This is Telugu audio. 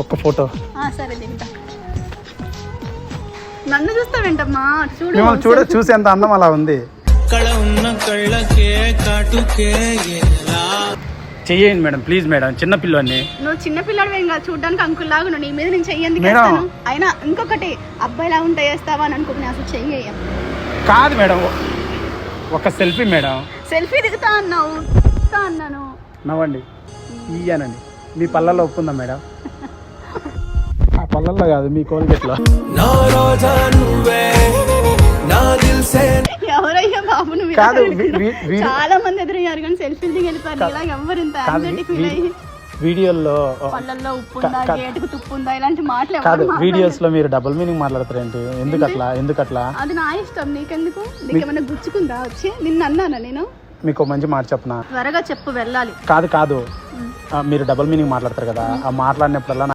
ఒక్క ఫోటో. సరే దిగుతా. నన్ను చూస్తావేంటమ్మా? చూడు చూసేంత అందం అలా ఉంది. చెయ్యండి మేడం, ప్లీజ్ మేడం, చిన్న పిల్లని. నువ్వు చిన్న పిల్లడు ఏం కాదు, చూడడానికి అంకుల్ లాగా నీ మీద నేను చెయ్యందుకు వేస్తాను. అయినా ఇంకొకటి అబ్బాయిలా ఉంటే వేస్తావా అని అనుకుంటున్నా, అసలు చెయ్యం. కాదు మేడం, ఒక సెల్ఫీ మేడం. సెల్ఫీ దిగుతా అన్నావు, అన్నాను. నవ్వండి, ఇయ్యానండి. మీ పళ్ళల్లో ఒప్పుకుందాం మేడం. ఆ పళ్ళల్లో కాదు, మీ కోల్గేట్లో. ఎవరయ్యా బాబు నువ్వు? చాలా మంది ఎదురయ్యారు కానీ సెల్ఫీలు దిగి వెళ్ళిపోయారు. ఇలా ఎవరు ఇంత ఫీల్ అయ్యి వీడియోల్లో పళ్ళల్లో ఉప్పు ఉందా, గేటుకు తుప్పు ఉందా, ఇలాంటి మాటలు కాదు. వీడియోస్ లో మీరు డబుల్ మీనింగ్ మాట్లాడతారేంటి? ఎందుకట్లా? అది నా ఇష్టం, నీకెందుకు? నీకేమైనా గుచ్చుకుందా వచ్చి? నిన్ను అన్నానా నేను? మీకు మంచి మాట చెప్పనా? త్వరగా చెప్పు, వెళ్ళాలి. కాదు మీరు డబుల్ మీనింగ్ మాట్లాడతారు కదా, ఆ మాట్లాడినప్పుడల్లా